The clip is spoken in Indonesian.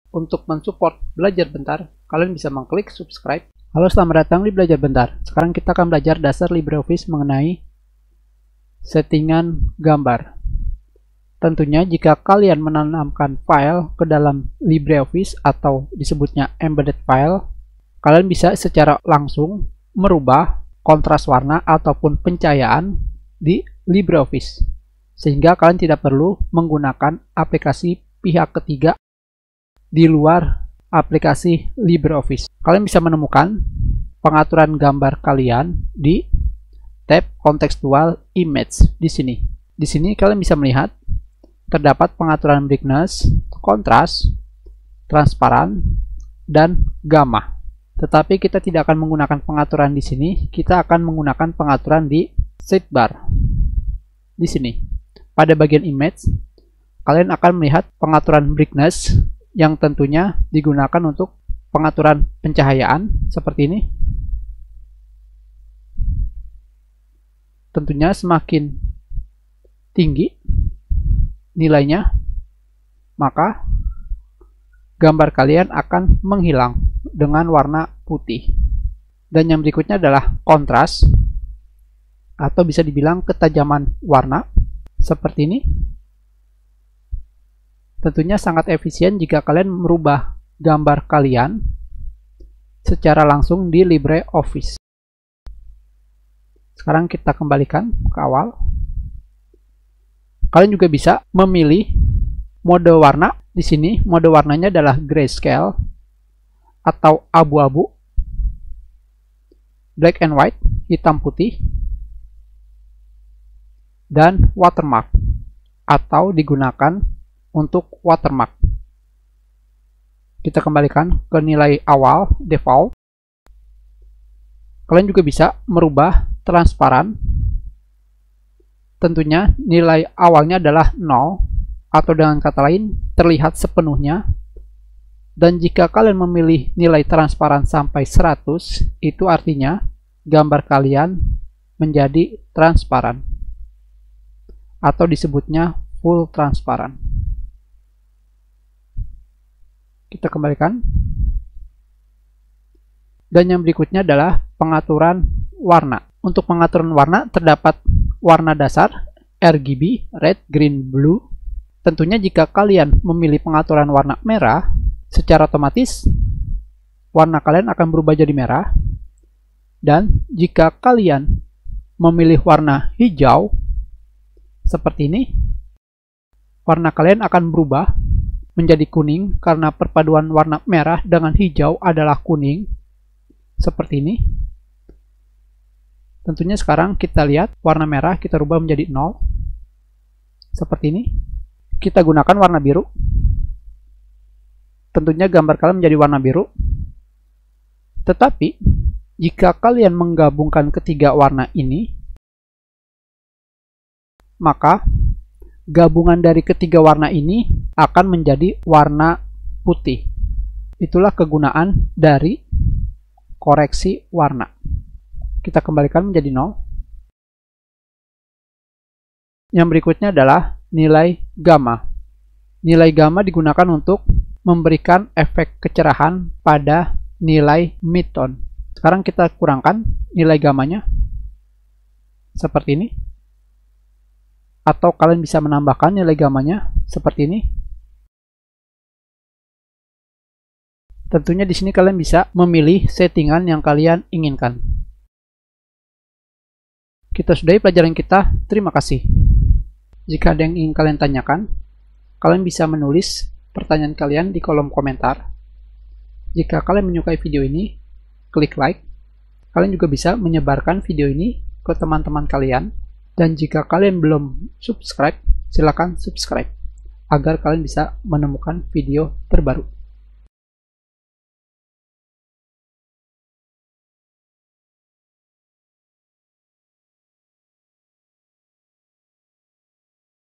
Untuk mensupport Belajar Bentar, kalian bisa mengklik subscribe. Halo, selamat datang di Belajar Bentar. Sekarang kita akan belajar dasar LibreOffice mengenai settingan gambar. Tentunya jika kalian menanamkan file ke dalam LibreOffice atau disebutnya embedded file, kalian bisa secara langsung merubah kontras warna ataupun pencahayaan di LibreOffice, sehingga kalian tidak perlu menggunakan aplikasi pihak ketiga di luar aplikasi LibreOffice. Kalian bisa menemukan pengaturan gambar kalian di tab Contextual Image di sini. Di sini kalian bisa melihat terdapat pengaturan brightness, kontras, transparan, dan gamma. Tetapi kita tidak akan menggunakan pengaturan di sini, kita akan menggunakan pengaturan di sidebar. Di sini, pada bagian image, kalian akan melihat pengaturan brightness yang tentunya digunakan untuk pengaturan pencahayaan seperti ini. Tentunya semakin tinggi nilainya, maka gambar kalian akan menghilang dengan warna putih. Dan yang berikutnya adalah kontras, atau bisa dibilang ketajaman warna seperti ini. Tentunya sangat efisien jika kalian merubah gambar kalian secara langsung di LibreOffice. Sekarang kita kembalikan ke awal. Kalian juga bisa memilih mode warna. Di sini mode warnanya adalah grayscale atau abu-abu, black and white, hitam putih, dan watermark atau digunakan untuk watermark. Kita kembalikan ke nilai awal default. Kalian juga bisa merubah transparan. Tentunya nilai awalnya adalah 0, atau dengan kata lain terlihat sepenuhnya. Dan jika kalian memilih nilai transparan sampai 100, itu artinya gambar kalian menjadi transparan atau disebutnya full transparan. Kita kembalikan. Dan yang berikutnya adalah pengaturan warna. Untuk pengaturan warna terdapat warna dasar RGB, red, green, blue. Tentunya jika kalian memilih pengaturan warna merah, secara otomatis warna kalian akan berubah jadi merah. Dan jika kalian memilih warna hijau seperti ini, warna kalian akan berubah menjadi kuning karena perpaduan warna merah dengan hijau adalah kuning seperti ini. Tentunya sekarang kita lihat warna merah kita rubah menjadi 0 seperti ini. Kita gunakan warna biru. Tentunya gambar kalian menjadi warna biru. Tetapi jika kalian menggabungkan ketiga warna ini, maka gabungan dari ketiga warna ini akan menjadi warna putih. Itulah kegunaan dari koreksi warna. Kita kembalikan menjadi 0. Yang berikutnya adalah nilai gamma. Nilai gamma digunakan untuk memberikan efek kecerahan pada nilai midtone. Sekarang kita kurangkan nilai gammanya seperti ini. Atau kalian bisa menambahkan nilai gammanya seperti ini. Tentunya di sini kalian bisa memilih settingan yang kalian inginkan. Kita sudahi pelajaran kita. Terima kasih. Jika ada yang ingin kalian tanyakan, kalian bisa menulis pertanyaan kalian di kolom komentar. Jika kalian menyukai video ini, klik like. Kalian juga bisa menyebarkan video ini ke teman-teman kalian. Dan jika kalian belum subscribe, silakan subscribe agar kalian bisa menemukan video terbaru.